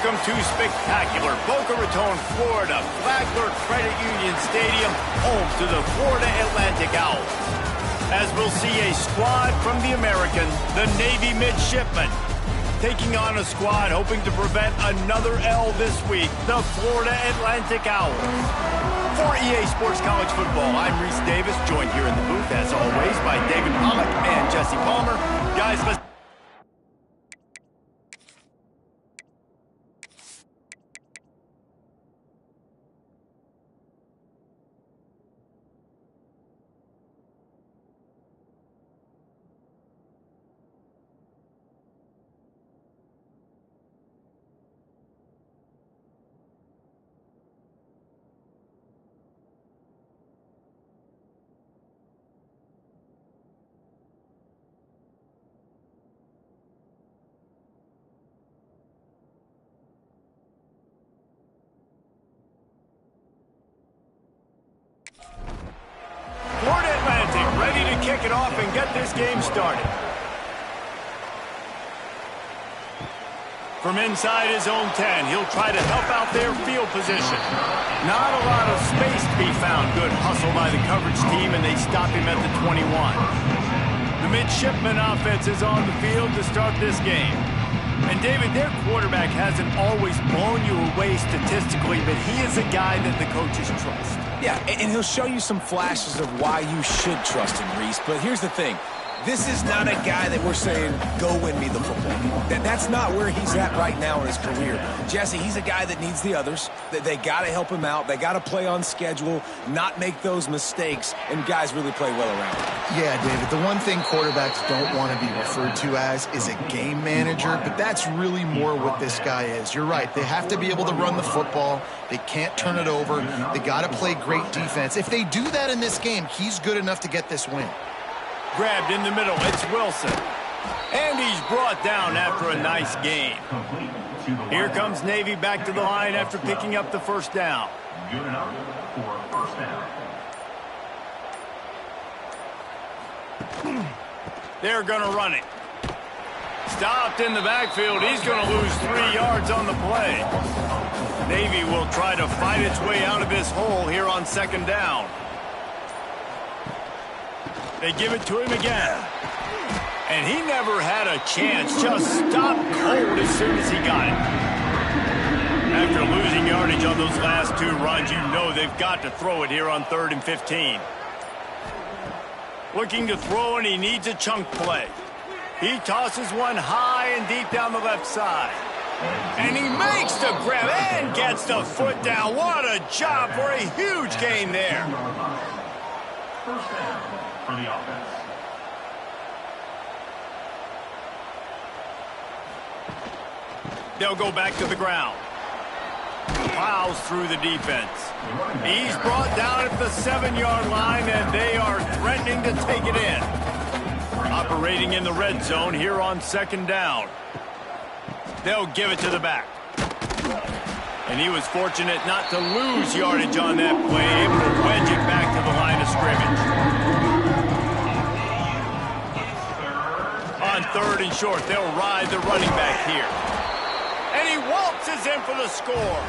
Welcome to spectacular Boca Raton, Florida, Flagler Credit Union Stadium, home to the Florida Atlantic Owls. As we'll see a squad from the American, the Navy midshipmen, taking on a squad hoping to prevent another L this week, the Florida Atlantic Owls. For EA Sports College Football, I'm Reese Davis, joined here in the booth, as always, by David Pollack and Jesse Palmer. Guys, let's... Florida Atlantic ready to kick it off and get this game started. From inside his own 10, he'll try to help out their field position. Not a lot of space to be found. Good hustle by the coverage team, and they stop him at the 21. The midshipman offense is on the field to start this game. And David, their quarterback hasn't always blown you away statistically, but he is a guy that the coaches trust. Yeah, and he'll show you some flashes of why you should trust him, Reese. But here's the thing. This is not a guy that we're saying, go win me the football. That's not where he's at right now in his career. Jesse, he's a guy that needs the others. They got to help him out. They got to play on schedule, not make those mistakes, and guys really play well around him. Yeah, David, the one thing quarterbacks don't want to be referred to as is a game manager, but that's really more what this guy is. You're right. They have to be able to run the football. They can't turn it over. They got to play great defense. If they do that in this game, he's good enough to get this win. Grabbed in the middle, it's Wilson. And he's brought down after a nice gain. Here comes Navy back to the line after picking up the first down. Good enough for a first down. They're going to run it. Stopped in the backfield. He's going to lose 3 yards on the play. Navy will try to fight its way out of this hole here on second down. They give it to him again. And he never had a chance. Just stopped cold as soon as he got it. After losing yardage on those last 2 runs, you know they've got to throw it here on 3rd and 15. Looking to throw, and he needs a chunk play. He tosses one high and deep down the left side. And he makes the grab and gets the foot down. What a job for a huge gain there. First down for the offense. They'll go back to the ground. Plows through the defense. He's brought down at the 7-yard line, and they are threatening to take it in. Operating in the red zone here on second down. They'll give it to the back. And he was fortunate not to lose yardage on that play, able to wedge it back to the line of scrimmage. On 3rd and short, they'll ride the running back here. And he waltzes in for the score.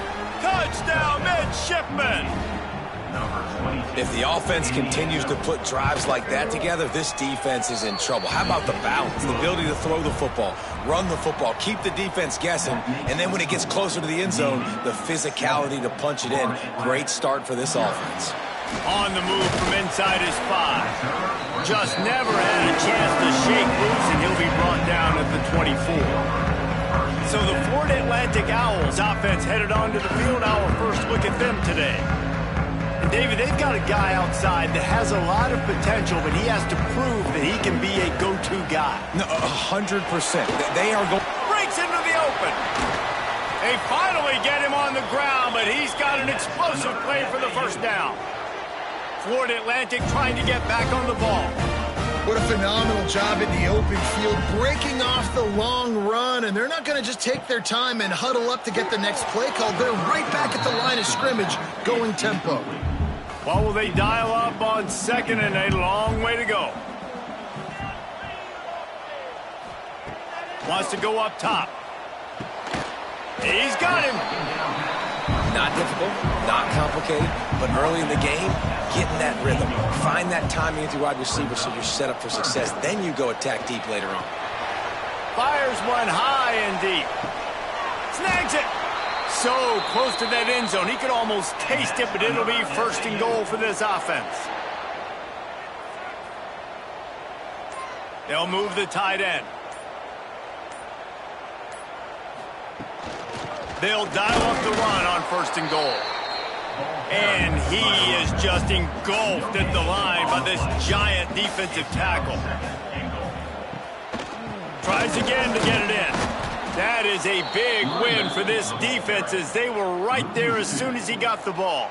Touchdown, midshipman. If the offense continues to put drives like that together, this defense is in trouble. How about the balance, the ability to throw the football, run the football, keep the defense guessing, and then when it gets closer to the end zone, the physicality to punch it in. Great start for this offense. On the move from inside his 5. Just never had a chance to shake loose, and he'll be brought down at the 24. So the Florida Atlantic Owls offense headed onto the field. Our first look at them today. And David, they've got a guy outside that has a lot of potential, but he has to prove that he can be a go-to guy. No, 100%. They are going. Breaks into the open. They finally get him on the ground, but he's got an explosive play for the first down. Florida Atlantic trying to get back on the ball. What a phenomenal job in the open field, breaking off the long run, and they're not going to just take their time and huddle up to get the next play call. They're right back at the line of scrimmage, going tempo. Well, will they dial up on 2nd and a long way to go? Wants to go up top. He's got him. Not difficult, not complicated, but early in the game, getting that rhythm. Find that timing with your wide receiver so you're set up for success. Then you go attack deep later on. Fires one high and deep. Snags it. So close to that end zone. He could almost taste it, but it'll be first and goal for this offense. They'll move the tight end. They'll dial up the run on first and goal. And he is just engulfed at the line by this giant defensive tackle. Tries again to get it in. That is a big win for this defense as they were right there as soon as he got the ball.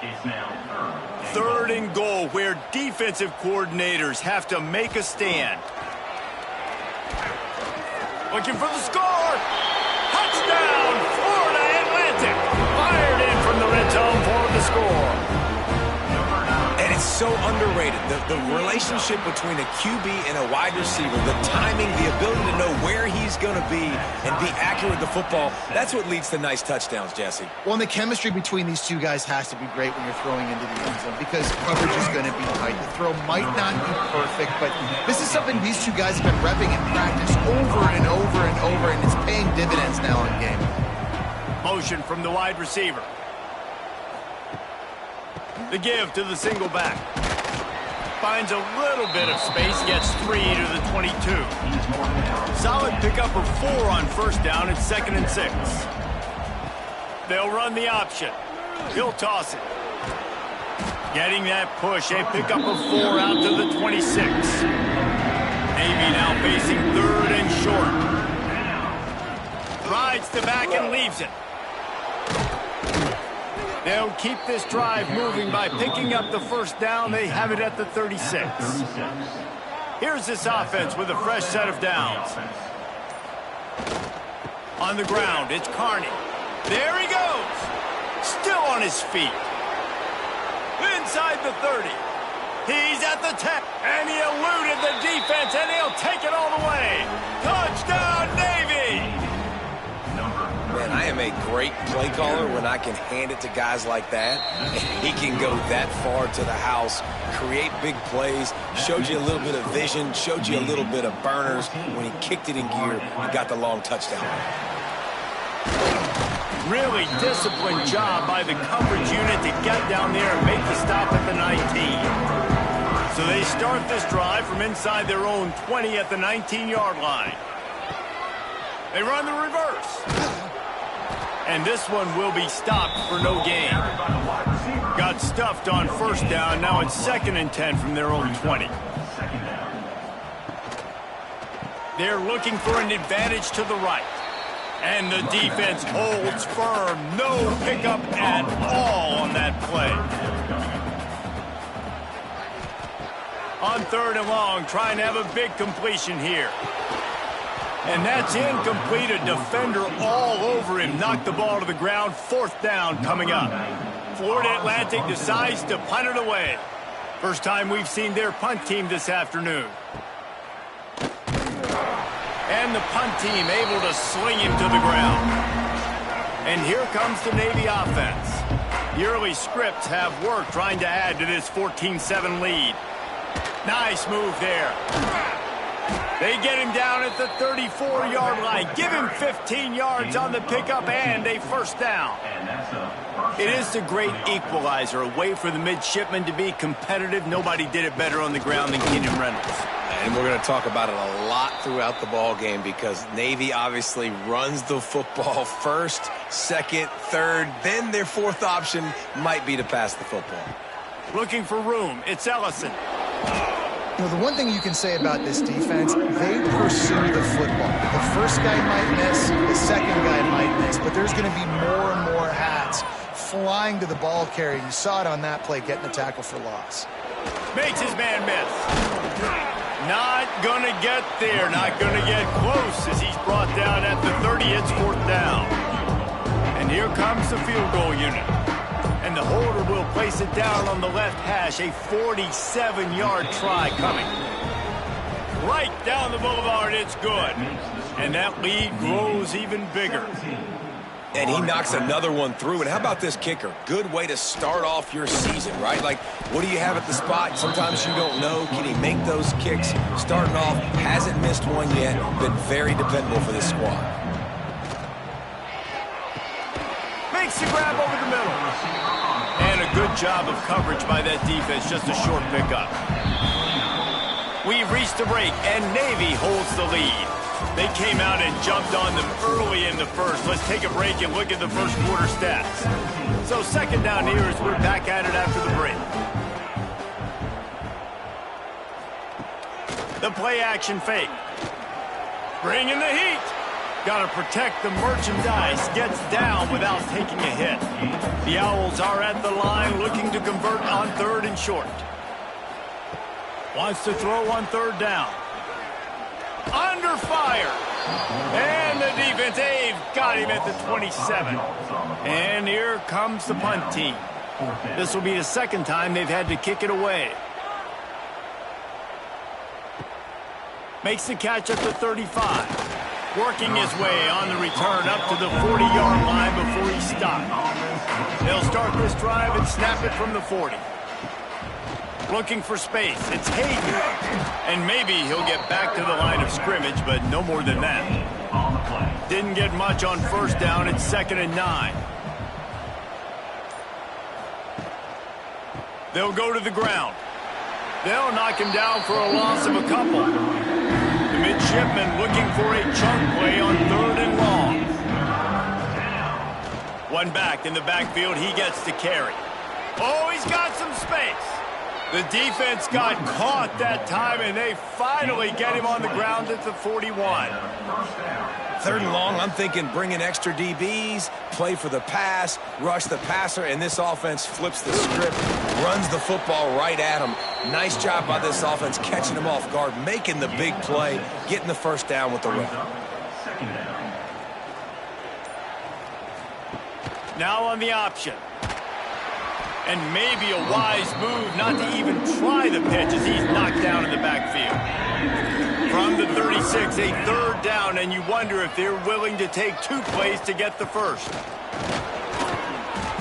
Third and goal where defensive coordinators have to make a stand. Looking for the score. Touchdown, Florida Atlantic. Fired in from the red zone for the score. And it's so underrated. The relationship between a QB and a wide receiver, the timing, the ability to know where he's going to be and be accurate with the football, that's what leads to nice touchdowns, Jesse. Well, and the chemistry between these two guys has to be great when you're throwing into the end zone because coverage is going to be tight. The throw might not be perfect, but this is something these two guys have been repping in practice over and over and over, and it's paying dividends now in game. Motion from the wide receiver. The give to the single back. Finds a little bit of space, gets 3 to the 22. Solid pickup of 4 on first down. It's 2nd and 6. They'll run the option. He'll toss it. Getting that push, a pickup of 4 out to the 26. Navy now facing 3rd and short. Rides the back and leaves it. They'll keep this drive moving by picking up the first down. They have it at the 36. Here's this offense with a fresh set of downs. On the ground, it's Carney. There he goes. Still on his feet. Inside the 30. He's at the 10. And he eluded the defense, and he'll take it all the way. Touchdown, Navy! Man, I am a great play caller when I can hand it to guys like that. He can go that far to the house, create big plays, showed you a little bit of vision, showed you a little bit of burners. When he kicked it in gear, he got the long touchdown. Really disciplined job by the coverage unit to get down there and make the stop at the 19. So they start this drive from inside their own 20 at the 19-yard line. They run the reverse. And this one will be stopped for no gain. Got stuffed on first down. Now it's 2nd and 10 from their own 20. They're looking for an advantage to the right. And the defense holds firm. No pickup at all on that play. On 3rd and long, trying to have a big completion here. And that's incomplete. A defender all over him. Knocked the ball to the ground. 4th down coming up. Florida Atlantic decides to punt it away. First time we've seen their punt team this afternoon. And the punt team able to sling him to the ground. And here comes the Navy offense. The early scripts have worked trying to add to this 14-7 lead. Nice move there. They get him down at the 34-yard line. Give him 15 yards on the pickup and a first down. It is the great equalizer, a way for the midshipmen to be competitive. Nobody did it better on the ground than Keenan Reynolds. And we're going to talk about it a lot throughout the ball game because Navy obviously runs the football first, 2nd, 3rd, then their 4th option might be to pass the football. Looking for room. It's Ellison. You know, the one thing you can say about this defense, they pursue the football. The first guy might miss, the second guy might miss, but there's going to be more and more hats flying to the ball carrier. You saw it on that play, getting the tackle for loss. Makes his man miss. Not going to get there, not going to get close as he's brought down at the 30. It's 4th down. And here comes the field goal unit. And the holder will place it down on the left hash. A 47-yard try coming. Right down the boulevard, it's good. And that lead grows even bigger. And he knocks another one through. And how about this kicker? Good way to start off your season, right? Like, what do you have at the spot? Sometimes you don't know. Can he make those kicks? Starting off, hasn't missed one yet. Been very dependable for this squad. Makes the grab over the middle. And a good job of coverage by that defense. Just a short pickup. We've reached the break, and Navy holds the lead. They came out and jumped on them early in the first. Let's take a break and look at the first quarter stats. So second down here as we're back at it after the break. The play action fake. Bringing the heat. Got to protect the merchandise. Gets down without taking a hit. The Owls are at the line looking to convert on third and short. Wants to throw on third down. Under fire. And the defense, they've got him at the 27. And here comes the punt team. This will be the second time they've had to kick it away. Makes the catch at the 35. Working his way on the return up to the 40-yard line before he stopped. They'll start this drive and snap it from the 40. Looking for space. It's Hayden. And maybe he'll get back to the line of scrimmage, but no more than that. Didn't get much on first down. It's 2nd and 9. They'll go to the ground. They'll knock him down for a loss of a couple. The midshipman looking for a chunk play on third and long. One back in the backfield. He gets to carry. Oh, he's got some space. The defense got caught that time, and they finally get him on the ground at the 41. Third and long, I'm thinking bring in extra DBs, play for the pass, rush the passer, and this offense flips the script, runs the football right at him. Nice job by this offense catching him off guard, making the big play, getting the first down with the run. Now on the option. And maybe a wise move not to even try the pitch as he's knocked down in the backfield. From the 36, a third down, and you wonder if they're willing to take 2 plays to get the first.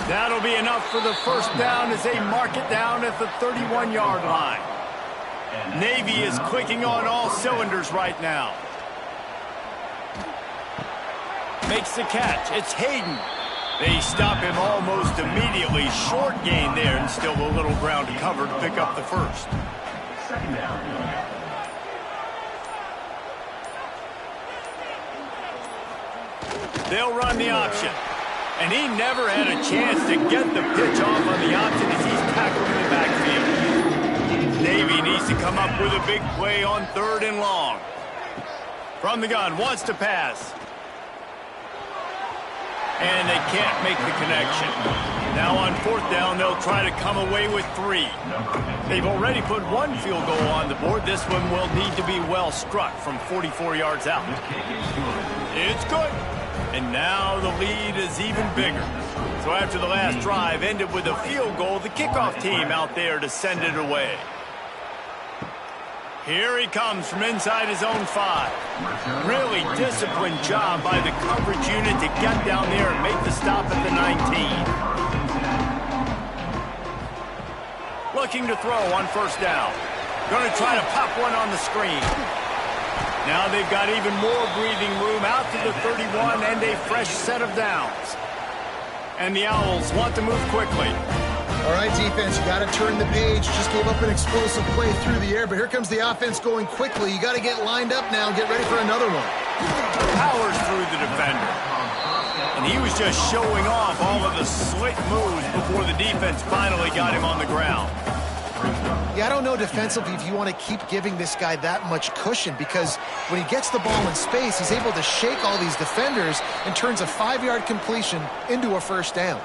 That'll be enough for the first down as they mark it down at the 31-yard line. Navy is clicking on all cylinders right now. Makes the catch. It's Hayden. They stop him almost immediately. Short gain there, and still a little ground to cover to pick up the first. Second down. They'll run the option. And he never had a chance to get the pitch off on the option as he's tackled in the backfield. Navy needs to come up with a big play on third and long. From the gun, wants to pass. And they can't make the connection. Now on fourth down, they'll try to come away with 3. They've already put 1 field goal on the board. This one will need to be well struck from 44 yards out. It's good. And now the lead is even bigger. So after the last drive ended with a field goal, the kickoff team out there to send it away. Here he comes from inside his own 5. Really disciplined job by the coverage unit to get down there and make the stop at the 19. Looking to throw on first down. Going to try to pop one on the screen. Now they've got even more breathing room out to the 31 and a fresh set of downs. And the Owls want to move quickly. All right, defense, you got to turn the page. Just gave up an explosive play through the air, but here comes the offense going quickly. You got to get lined up now and get ready for another one. Powers through the defender. And he was just showing off all of the slick moves before the defense finally got him on the ground. Yeah, I don't know defensively if you want to keep giving this guy that much cushion, because when he gets the ball in space, he's able to shake all these defenders and turns a 5-yard completion into a first down.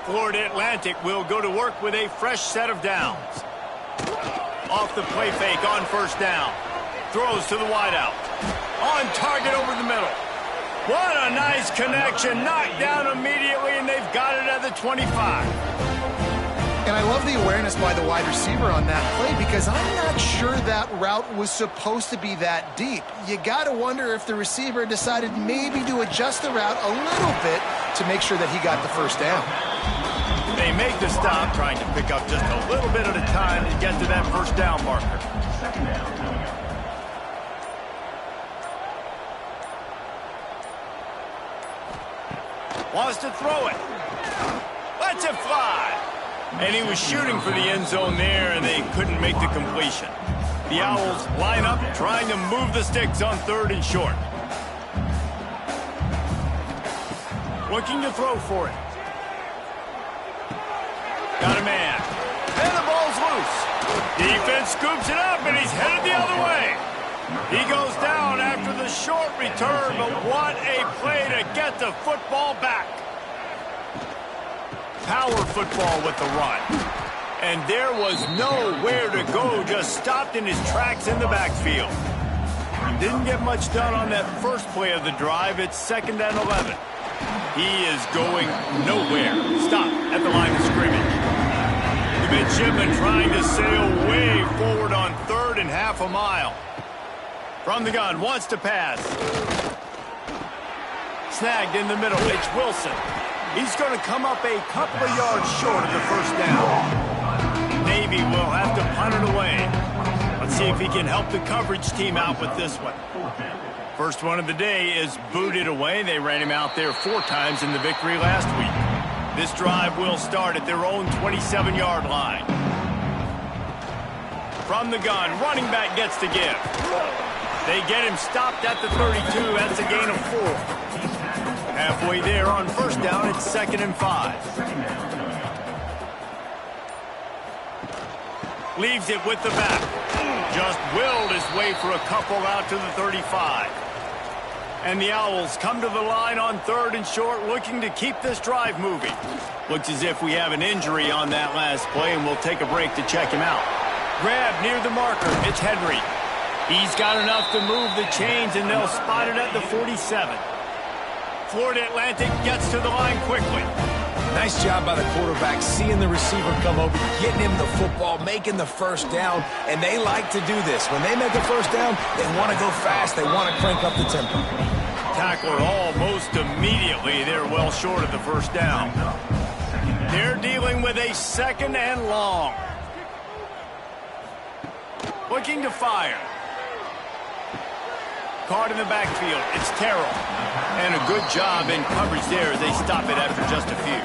Florida Atlantic will go to work with a fresh set of downs. Off the play fake on first down. Throws to the wideout. On target over the middle. What a nice connection. Knocked down immediately, and they've got it at the 25. And I love the awareness by the wide receiver on that play because I'm not sure that route was supposed to be that deep. You got to wonder if the receiver decided maybe to adjust the route a little bit to make sure that he got the first down. They make the stop, trying to pick up just a little bit at a time to get to that first down marker. Second down. Wants to throw it. Lets it fly. And he was shooting for the end zone there, and they couldn't make the completion. The Owls line up, trying to move the sticks on 3rd and short. Looking to throw for it. Got a man. And the ball's loose. Defense scoops it up, and he's headed the other way. He goes down after the short return, but what a play to get the football back. Power football with the run. And there was nowhere to go, just stopped in his tracks in the backfield. Didn't get much done on that first play of the drive. It's 2nd and 11. He is going nowhere. Stop at the line of scrimmage. The midshipman trying to sail way forward on 3rd and half a mile. From the gun, wants to pass. Snagged in the middle, it's Wilson. He's going to come up a couple of yards short of the first down. Navy will have to punt it away. Let's see if he can help the coverage team out with this one. First one of the day is booted away. They ran him out there 4 times in the victory last week. This drive will start at their own 27-yard line. From the gun, running back gets to give. They get him stopped at the 32. That's a gain of 4. Halfway there on first down, it's 2nd and 5. Leaves it with the back. Just willed his way for a couple out to the 35. And the Owls come to the line on 3rd and short, looking to keep this drive moving. Looks as if we have an injury on that last play, and we'll take a break to check him out. Grab near the marker. It's Henry. He's got enough to move the chains, and they'll spot it at the 47. Florida Atlantic gets to the line quickly. Nice job by the quarterback, seeing the receiver come over, getting him the football, making the first down, and they like to do this. When they make a first down, they want to go fast. They want to crank up the tempo. Tackler almost immediately. They're well short of the first down. They're dealing with a 2nd and long. Looking to fire. Caught in the backfield. It's Terrell. And a good job in coverage there as they stop it after just a few.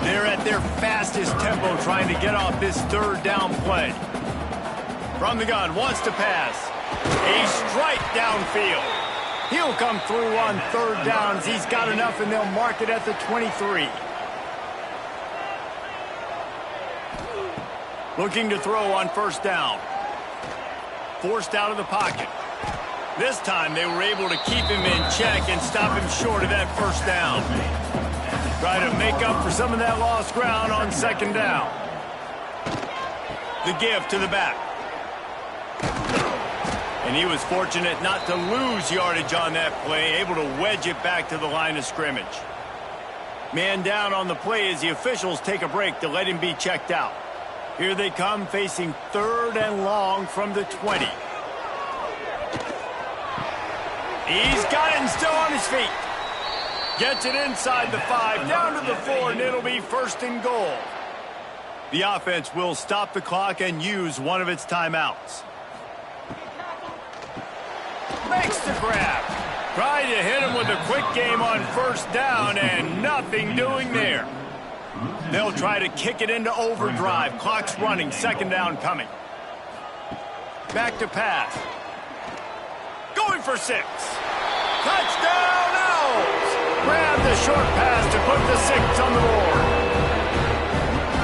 They're at their fastest tempo trying to get off this 3rd down play. From the gun, wants to pass. A strike downfield. He'll come through on 3rd downs. He's got enough, and they'll mark it at the 23. Looking to throw on first down. Forced out of the pocket. This time they were able to keep him in check and stop him short of that first down. Try to make up for some of that lost ground on 2nd down. The give to the back. And he was fortunate not to lose yardage on that play, able to wedge it back to the line of scrimmage. Man down on the play as the officials take a break to let him be checked out. Here they come, facing 3rd and long from the 20. He's got it and still on his feet. Gets it inside the 5, down to the 4, and it'll be 1st and goal. The offense will stop the clock and use one of its timeouts. Makes the grab. Tried to hit him with a quick game on first down, and nothing doing there. They'll try to kick it into overdrive. Clock's running, 2nd down coming. Back to pass. Going for 6. Touchdown, Owls! Grab the short pass to put the 6 on the board.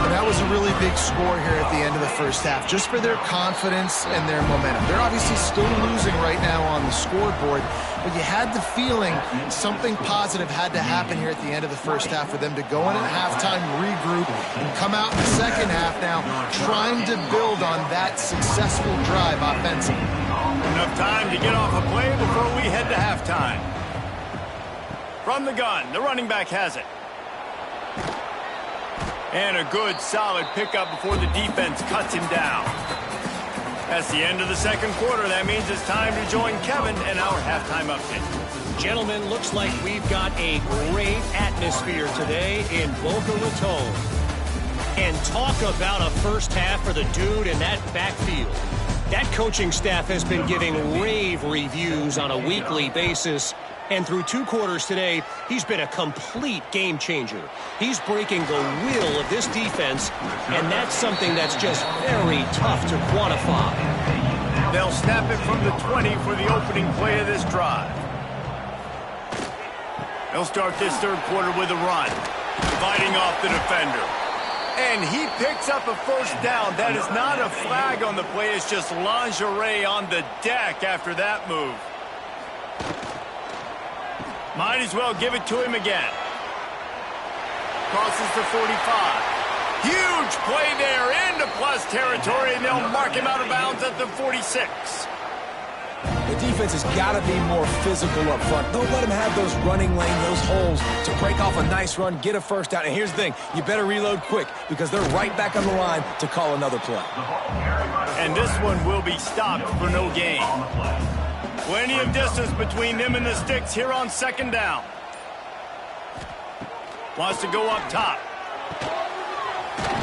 And that was a really big score here at the end of the first half, just for their confidence and their momentum. They're obviously still losing right now on the scoreboard, but you had the feeling something positive had to happen here at the end of the first half for them to go in at halftime, regroup, and come out in the second half now trying to build on that successful drive offensively. Enough time to get off a play before we head to halftime. From the gun, the running back has it. And a good, solid pickup before the defense cuts him down. That's the end of the second quarter. That means it's time to join Kevin and our halftime update. Gentlemen, looks like we've got a great atmosphere today in Boca Raton. And talk about a first half for the dude in that backfield. That coaching staff has been giving rave reviews on a weekly basis. And through 2 quarters today, he's been a complete game changer. He's breaking the will of this defense, and that's something that's just very tough to quantify. They'll snap it from the 20 for the opening play of this drive. They'll start this third quarter with a run, fighting off the defender. And he picks up a first down. That is not a flag on the play. It's just lingerie on the deck after that move. Might as well give it to him again. Crosses the 45. Huge play there into plus territory, and they'll mark him out of bounds at the 46. The defense has got to be more physical up front. Don't let him have those running lane, those holes to break off a nice run, get a first down. And here's the thing, you better reload quick because they're right back on the line to call another play. And this one will be stopped for no gain. Plenty of distance between them and the sticks here on second down. Wants to go up top.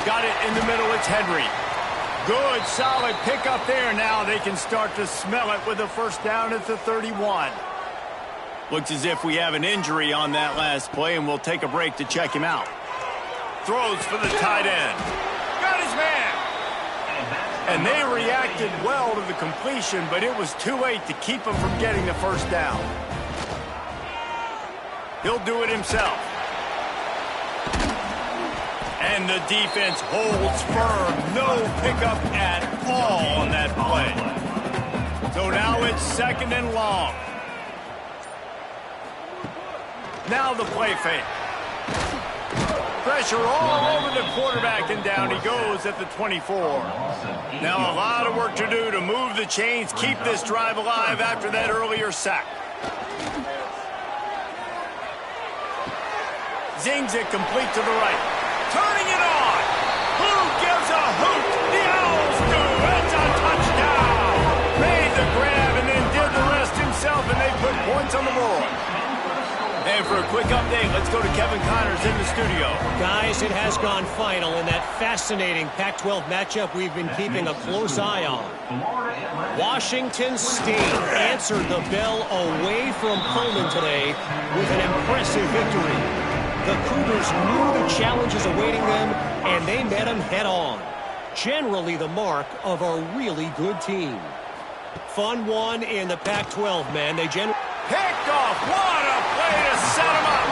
Got it in the middle, it's Henry. Good, solid pickup there. Now they can start to smell it with a first down at the 31. Looks as if we have an injury on that last play, and we'll take a break to check him out. Throws for the tight end. Got his man. And they reacted well to the completion, but it was too late to keep him from getting the first down. He'll do it himself. And the defense holds firm. No pickup at all on that play. So now it's second and long. Now the play fake. Pressure all over the quarterback, and down he goes at the 24. Now a lot of work to do to move the chains, keep this drive alive after that earlier sack. Zings it complete to the right. Turning it on. Who gives a hoot? The Owls do. It's a touchdown. Made the grab and then did the rest himself, and they put points on the board. And for a quick update, let's go to Kevin Connors in the studio. Guys, it has gone final in that fascinating Pac-12 matchup we've been keeping a close eye on. Washington State answered the bell away from Pullman today with an impressive victory. The Cougars knew the challenges awaiting them, and they met them head-on. Generally the mark of a really good team. Fun one in the Pac-12, man. Picked off. What a play to set him up.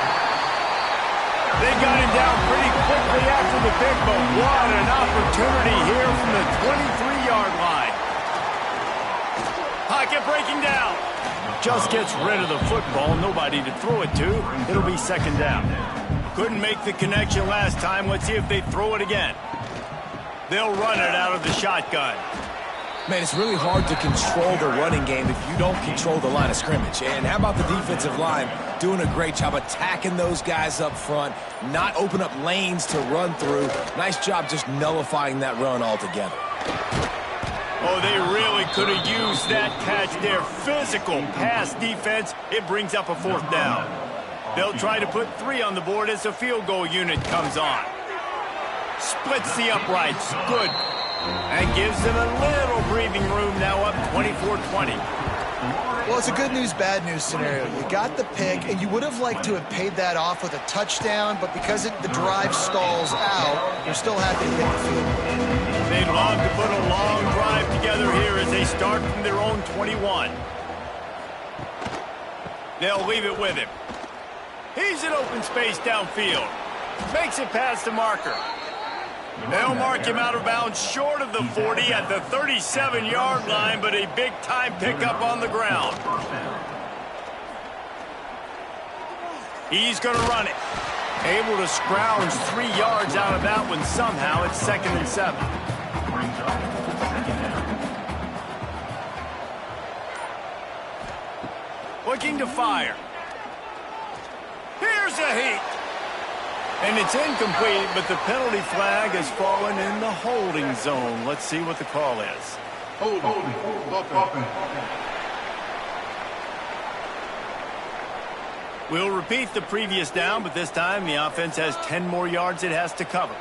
They got him down pretty quickly after the pick, but what an opportunity here from the 23-yard line. Pocket breaking down. Just gets rid of the football. Nobody to throw it to. It'll be second down. Couldn't make the connection last time. Let's see if they throw it again. They'll run it out of the shotgun. Man, it's really hard to control the running game if you don't control the line of scrimmage. And how about the defensive line doing a great job attacking those guys up front, not open up lanes to run through. Nice job just nullifying that run altogether. Oh, they really could have used that catch there. Physical pass defense. It brings up a fourth down. They'll try to put 3 on the board as the field goal unit comes on. Splits the uprights. Good. And gives them a little breathing room, now up 24-20. Well, it's a good news, bad news scenario. You got the pick, and you would have liked to have paid that off with a touchdown, but because the drive stalls out, you're still happy to get the field. They'd love to put a long drive together here as they start from their own 21. They'll leave it with him. He's in open space downfield. Makes it past the marker. They'll mark him out of bounds short of the 40 at the 37-yard line, but a big-time pickup on the ground. He's going to run it. Able to scrounge 3 yards out of that one somehow. It's 2nd and 7. Looking to fire. Here's a heat. And it's incomplete, but the penalty flag has fallen in the holding zone. Let's see what the call is. Holding. We'll repeat the previous down, but this time the offense has 10 more yards it has to cover.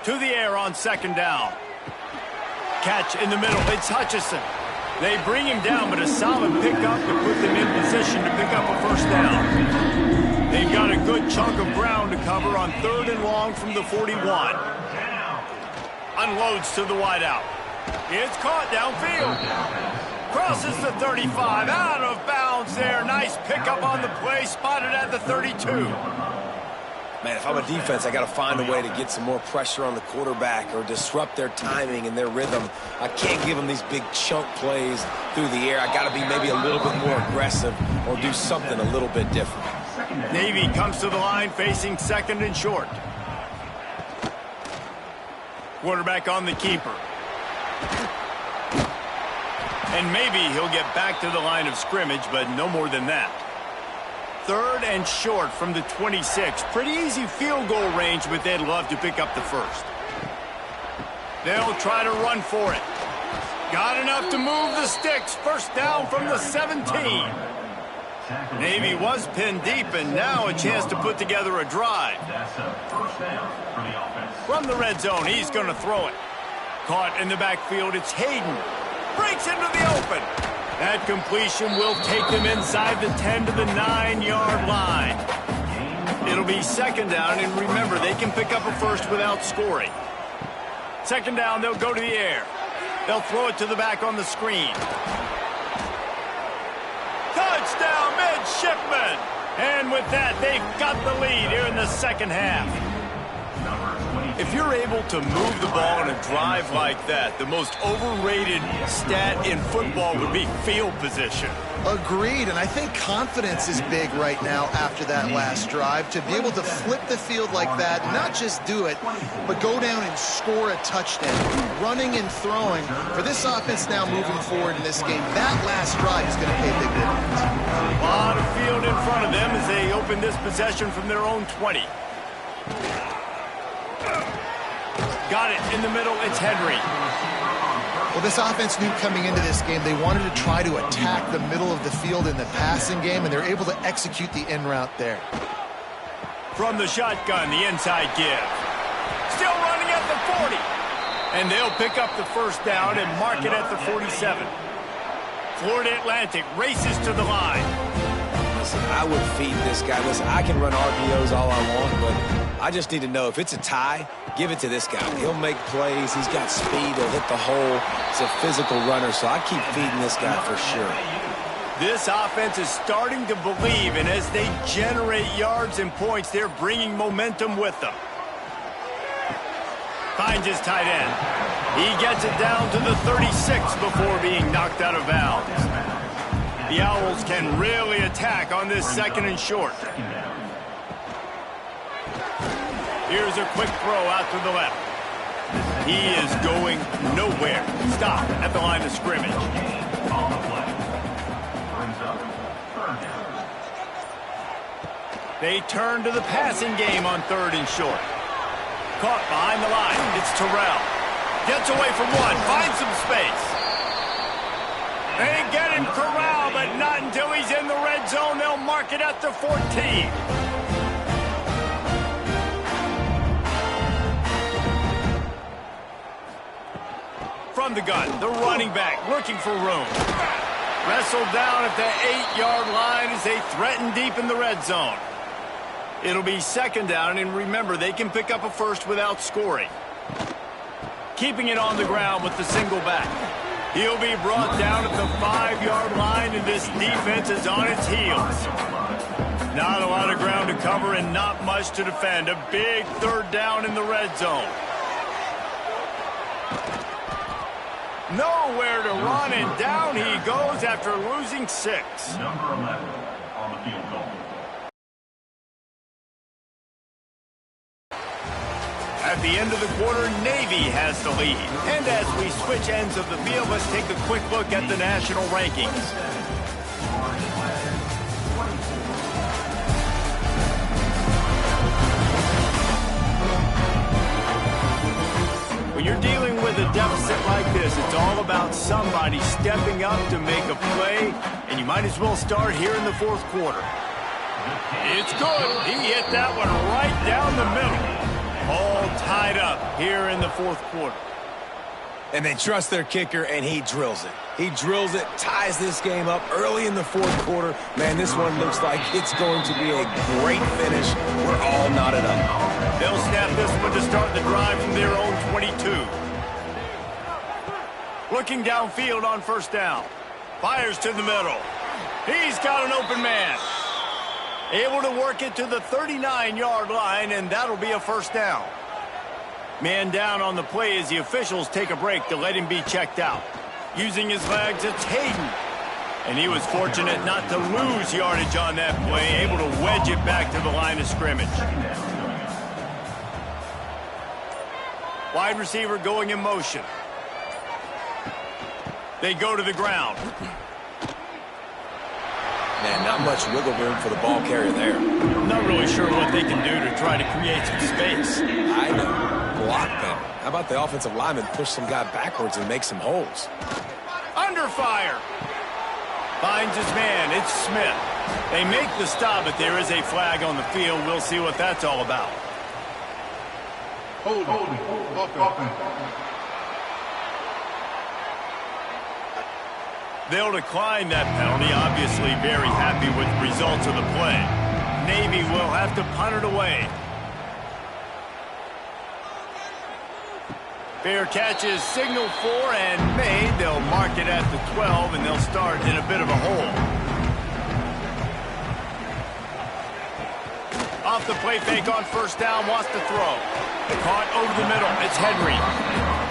To the air on second down. Catch in the middle. It's Hutchinson. They bring him down, but a solid pickup to put them in position to pick up a first down. They've got a good chunk of ground to cover on 3rd and long from the 41. Unloads to the wideout. It's caught downfield. Crosses the 35. Out of bounds there. Nice pickup on the play. Spotted at the 32. Man, if I'm a defense, I got to find a way to get some more pressure on the quarterback or disrupt their timing and their rhythm. I can't give them these big chunk plays through the air. I got to be maybe a little bit more aggressive or do something a little bit different. Navy comes to the line facing 2nd and short. Quarterback on the keeper. And maybe he'll get back to the line of scrimmage, but no more than that. 3rd and short from the 26. Pretty easy field goal range, but they'd love to pick up the first. They'll try to run for it. Got enough to move the sticks. First down from the 17. Navy was pinned deep, and now a chance to put together a drive. That's a first down for the offense. From the red zone, he's going to throw it. Caught in the backfield, it's Hayden. Breaks into the open. That completion will take them inside the 10 to the 9-yard line. It'll be 2nd down, and remember, they can pick up a first without scoring. 2nd down, they'll go to the air. They'll throw it to the back on the screen. Touchdown, midshipman! And with that, they've got the lead here in the second half. If you're able to move the ball on a drive like that, the most overrated stat in football would be field position. Agreed, and I think confidence is big right now after that last drive. To be able to flip the field like that, not just do it, but go down and score a touchdown. Running and throwing. For this offense now moving forward in this game, that last drive is going to pay a big difference. A lot of field in front of them as they open this possession from their own 20. Got it in the middle, it's Henry. Well, this offense knew coming into this game they wanted to try to attack the middle of the field in the passing game, and they're able to execute the in route there. From the shotgun, the inside give. Still running at the 40. And they'll pick up the first down and mark it at the 47. Florida Atlantic races to the line. Listen, I would feed this guy. Listen, I can run RPOs all I want, but I just need to know if it's a tie, give it to this guy. He'll make plays. He's got speed. He'll hit the hole. It's a physical runner, so I keep feeding this guy for sure. This offense is starting to believe, and as they generate yards and points, they're bringing momentum with them. Finds his tight end. He gets it down to the 36 before being knocked out of bounds. The Owls can really attack on this 2nd and short. Here's a quick throw out to the left. He is going nowhere. Stop at the line of scrimmage. They turn to the passing game on 3rd and short. Caught behind the line. It's Terrell. Gets away from one. Finds some space. They get him corralled, but not until he's in the red zone. They'll mark it at the 14. From the gun, the running back looking for room. Wrestled down at the 8-yard line as they threaten deep in the red zone. It'll be 2nd down, and remember, they can pick up a first without scoring. Keeping it on the ground with the single back. He'll be brought down at the 5-yard line, and this defense is on its heels. Not a lot of ground to cover and not much to defend. A big 3rd down in the red zone. Nowhere to run, and down he goes after losing 6. Number 11 on the field goal. At the end of the quarter, Navy has the lead. And as we switch ends of the field, let's take a quick look at the national rankings. When you're dealing with a deficit like this, it's all about somebody stepping up to make a play, and you might as well start here in the fourth quarter. It's good. He hit that one right down the middle. All tied up here in the fourth quarter. And they trust their kicker, and he drills it. He drills it, ties this game up early in the fourth quarter. Man, this one looks like it's going to be a great finish. We're all knotted up. They'll snap this one to start the drive from their own 22. Looking downfield on first down. Fires to the middle. He's got an open man. Able to work it to the 39-yard line, and that'll be a first down. Man down on the play as the officials take a break to let him be checked out. Using his legs, it's Hayden. And he was fortunate not to lose yardage on that play, able to wedge it back to the line of scrimmage. Wide receiver going in motion. They go to the ground. Man, not much wiggle room for the ball carrier there. Not really sure what they can do to try to create some space. I know. Block them. How about the offensive lineman push some guy backwards and make some holes? Under fire. Finds his man. It's Smith. They make the stop, but there is a flag on the field. We'll see what that's all about. Hold. They'll decline that penalty. Obviously very happy with the results of the play. Navy will have to punt it away. Fair catch is signaled for and made. They'll mark it at the 12, and they'll start in a bit of a hole. Off the play fake on first down, wants to throw. Caught over the middle. It's Henry.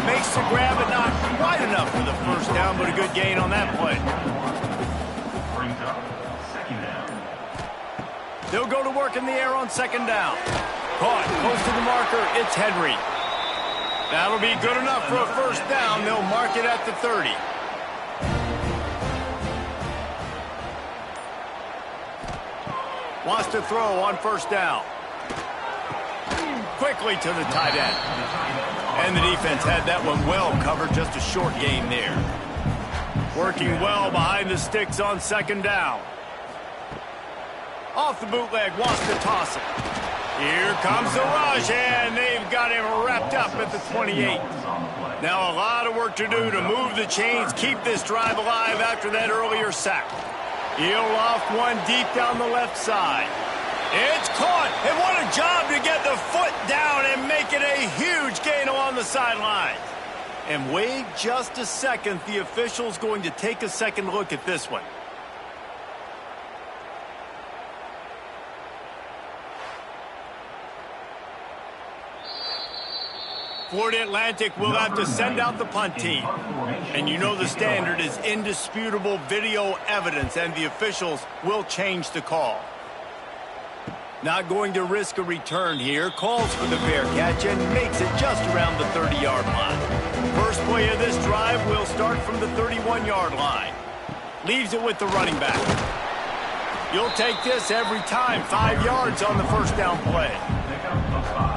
Makes the grab, but not quite enough for the first down, but a good gain on that play. Brings up second down. They'll go to work in the air on second down. Caught close to the marker. It's Henry. That'll be good enough for a first down. They'll mark it at the 30. Wants to throw on first down. Quickly to the tight end. And the defense had that one well covered. Just a short gain there. Working well behind the sticks on second down. Off the bootleg, wants to toss it. Here comes the rush, and they've got him wrapped up at the 28. Now a lot of work to do to move the chains, keep this drive alive after that earlier sack. He'll loft one deep down the left side. It's caught, and what a job to get the foot down and make it a huge gain along the sideline. And wait just a second, the official's going to take a second look at this one. Florida Atlantic will have to send out the punt team. And you know the standard is indisputable video evidence, and the officials will change the call. Not going to risk a return here. Calls for the fair catch and makes it just around the 30-yard line. First play of this drive will start from the 31-yard line. Leaves it with the running back. You'll take this every time. 5 yards on the first down play.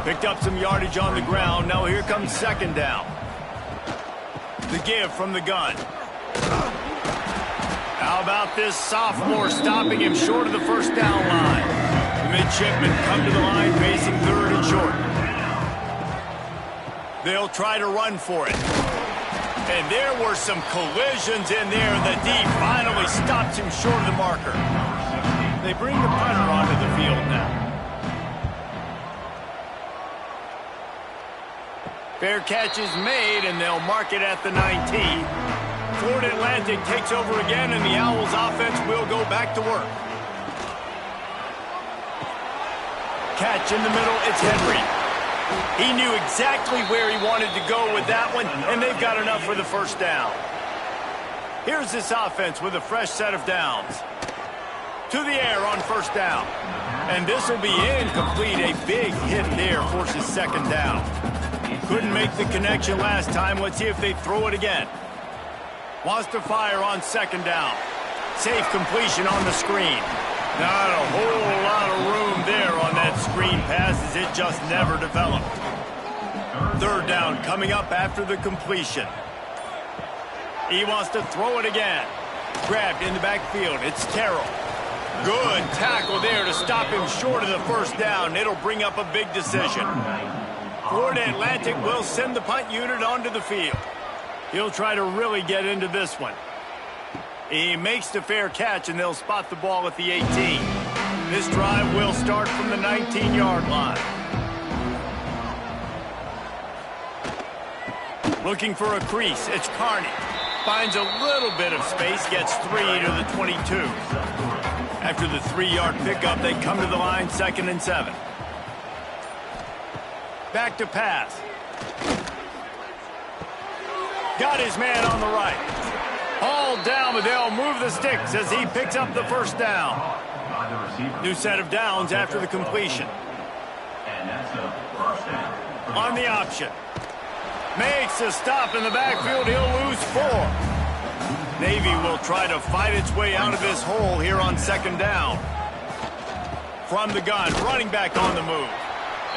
Picked up some yardage on the ground. Now here comes second down. The give from the gun. How about this sophomore stopping him short of the first down line? The midshipmen come to the line facing third and short. They'll try to run for it. And there were some collisions in there. The D finally stops him short of the marker. They bring the punter onto the field now. Fair catch is made, and they'll mark it at the 19. Florida Atlantic takes over again, and the Owls offense will go back to work. Catch in the middle, it's Henry. He knew exactly where he wanted to go with that one, and they've got enough for the first down. Here's this offense with a fresh set of downs. To the air on first down. And this will be incomplete. A big hit there forces second down. Couldn't make the connection last time. Let's see if they throw it again. Wants to fire on second down. Safe completion on the screen. Not a whole lot of room there on that screen pass as it just never developed. Third down coming up after the completion. He wants to throw it again. Grabbed in the backfield. It's Terrell. Good tackle there to stop him short of the first down. It'll bring up a big decision. Florida Atlantic will send the punt unit onto the field. He'll try to really get into this one. He makes the fair catch, and they'll spot the ball at the 18. This drive will start from the 19-yard line. Looking for a crease. It's Carney. Finds a little bit of space, gets 3 to the 22. After the 3-yard pickup, they come to the line, 2nd and 7. Back to pass. Got his man on the right. Hauled down, but they'll move the sticks as he picks up the first down. New set of downs after the completion. On the option. Makes a stop in the backfield. He'll lose 4. Navy will try to fight its way out of this hole here on 2nd down. From the gun, running back on the move.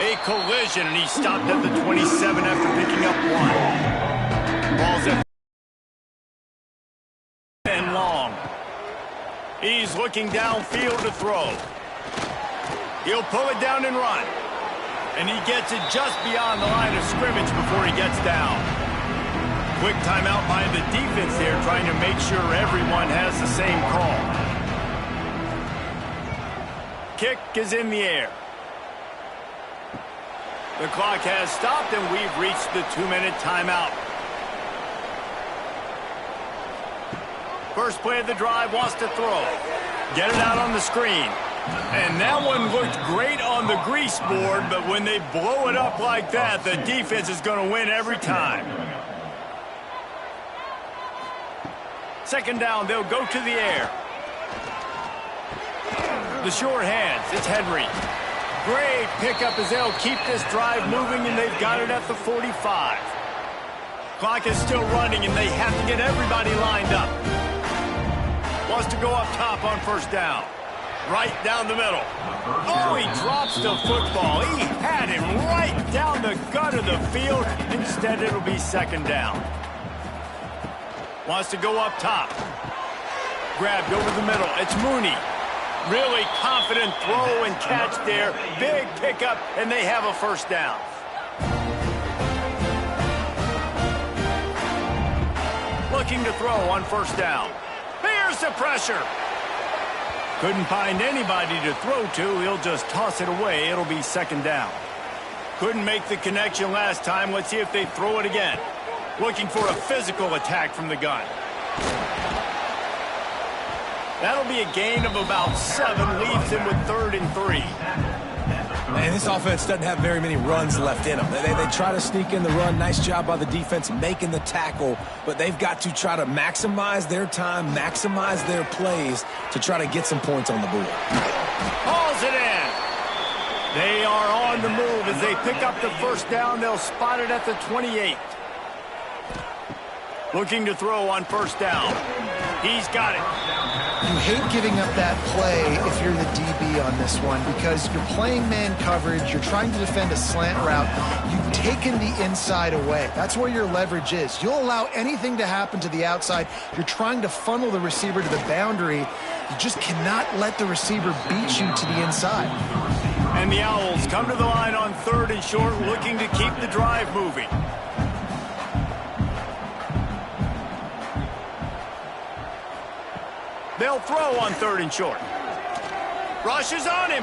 A collision, and he stopped at the 27 after picking up 1. Ball's at and long. He's looking downfield to throw. He'll pull it down and run. And he gets it just beyond the line of scrimmage before he gets down. Quick timeout by the defense there, trying to make sure everyone has the same call. Kick is in the air. The clock has stopped, and we've reached the 2-minute timeout. First play of the drive, wants to throw. Get it out on the screen. And that one looked great on the grease board, but when they blow it up like that, the defense is going to win every time. 2nd down, they'll go to the air. The short hands, it's Henry. Great pickup as they'll keep this drive moving, and they've got it at the 45. Clock is still running, and they have to get everybody lined up. Wants to go up top on 1st down. Right down the middle. Oh, he drops the football. He had him right down the gut of the field. Instead, it'll be 2nd down. Wants to go up top. Grabbed over the middle. It's Mooney. Really confident throw and catch there. Big pickup, and they have a 1st down. Looking to throw on 1st down. Here's the pressure. Couldn't find anybody to throw to. He'll just toss it away. It'll be 2nd down. Couldn't make the connection last time. Let's see if they throw it again. Looking for a physical attack from the gun. That'll be a gain of about 7. Leaves him with 3rd and 3. And this offense doesn't have very many runs left in them. They try to sneak in the run. Nice job by the defense making the tackle. But they've got to try to maximize their time, maximize their plays to try to get some points on the board. Hauls it in. They are on the move as they pick up the 1st down. They'll spot it at the 28. Looking to throw on 1st down. He's got it. You hate giving up that play if you're the DB on this one because you're playing man coverage, you're trying to defend a slant route, you've taken the inside away. That's where your leverage is. You'll allow anything to happen to the outside. You're trying to funnel the receiver to the boundary. You just cannot let the receiver beat you to the inside. And the Owls come to the line on 3rd and short, looking to keep the drive moving. They'll throw on 3rd and short. Rushes on him.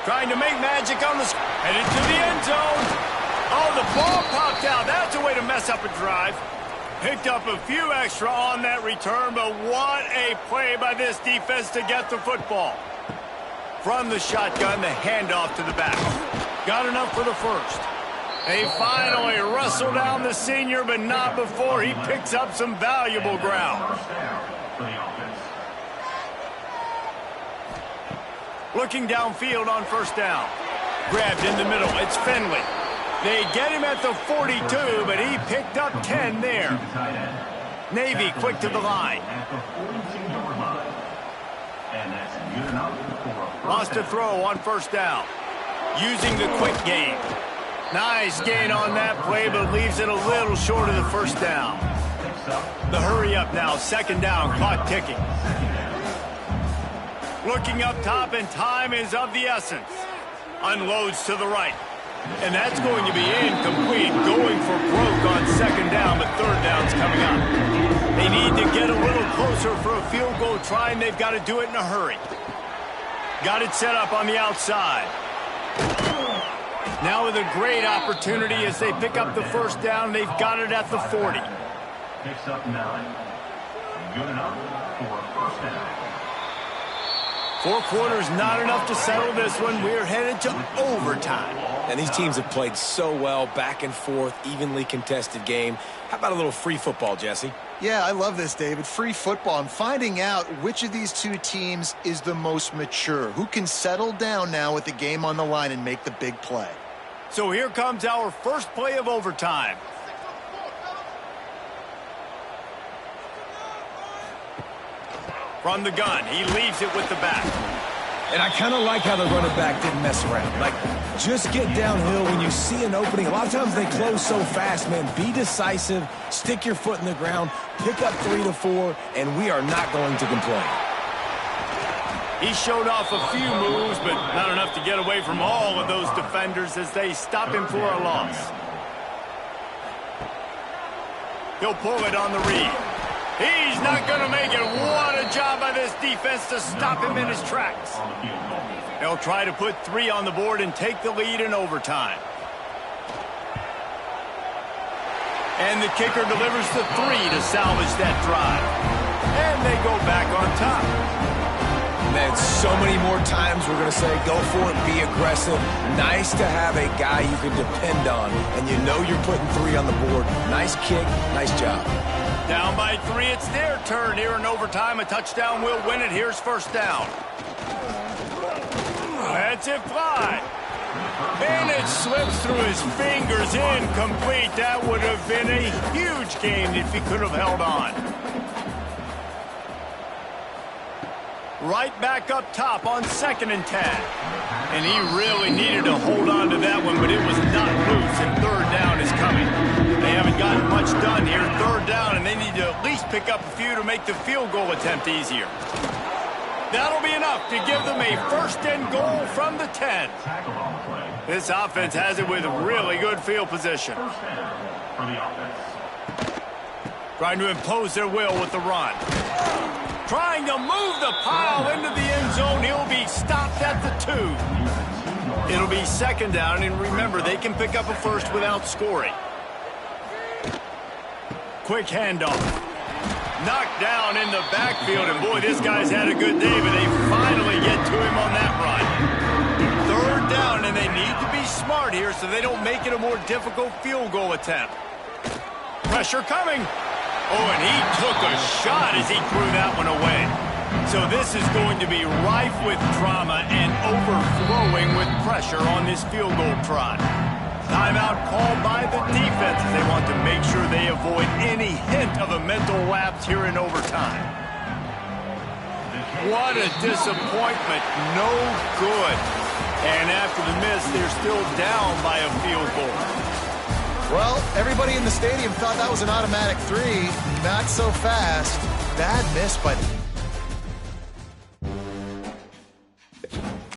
Trying to make magic on the... Headed to the end zone. Oh, the ball popped out. That's a way to mess up a drive. Picked up a few extra on that return, but what a play by this defense to get the football. From the shotgun, the handoff to the back. Got enough for the 1st. They finally wrestle down the senior, but not before he picks up some valuable ground. Looking downfield on 1st down. Grabbed in the middle. It's Finley. They get him at the 42, but he picked up 10 there. Navy quick to the line. Wants to throw on 1st down. Using the quick game. Nice gain on that play, but leaves it a little short of the first down. The hurry up now, second down, clock ticking. Looking up top, and time is of the essence. Unloads to the right. And that's going to be incomplete, going for broke on second down, but third down's coming up. They need to get a little closer for a field goal try, and they've got to do it in a hurry. Got it set up on the outside. Now with a great opportunity as they pick up the first down, they've got it at the 40. Picks up 9. Good enough for a first down. 4 quarters not enough to settle this one. We're headed to overtime. And these teams have played so well, back and forth, evenly contested game. How about a little free football, Jesse? Yeah, I love this, David. Free football. I'm finding out which of these two teams is the most mature, who can settle down now with the game on the line and make the big play. So here comes our first play of overtime. From the gun, he leaves it with the back. And I kind of like how the running back didn't mess around. Like, just get downhill when you see an opening. A lot of times they close so fast, man. Be decisive, stick your foot in the ground, pick up 3 to 4, and we are not going to complain. He showed off a few moves, but not enough to get away from all of those defenders as they stop him for a loss. He'll pull it on the read. He's not going to make it. What a job by this defense to stop him in his tracks. They'll try to put 3 on the board and take the lead in overtime. And the kicker delivers the 3 to salvage that drive. And they go back on top. Man, so many more times we're going to say, go for it, be aggressive. Nice to have a guy you can depend on, and you know you're putting 3 on the board. Nice kick, nice job. Down by 3, it's their turn here in overtime. A touchdown will win it. Here's first down. That's it, fly. And it slips through his fingers, incomplete. That would have been a huge gain if he could have held on. Right back up top on 2nd and 10. And he really needed to hold on to that one, but it was not loose, and third down is coming. They haven't gotten much done here. Third down, and they need to at least pick up a few to make the field goal attempt easier. That'll be enough to give them a first and goal from the 10. This offense has it with really good field position. First down for the offense. Trying to impose their will with the run. Trying to move the pile into the end zone. He'll be stopped at the 2. It'll be second down, and remember, they can pick up a first without scoring. Quick handoff. Knocked down in the backfield, and boy, this guy's had a good day, but they finally get to him on that run. Third down, and they need to be smart here so they don't make it a more difficult field goal attempt. Pressure coming. Oh, and he took a shot as he threw that one away. So this is going to be rife with drama and overflowing with pressure on this field goal try. Timeout called by the defense as they want to make sure they avoid any hint of a mental lapse here in overtime. What a disappointment. No good. And after the miss, they're still down by a field goal. Well, everybody in the stadium thought that was an automatic 3. Not so fast. Bad miss by the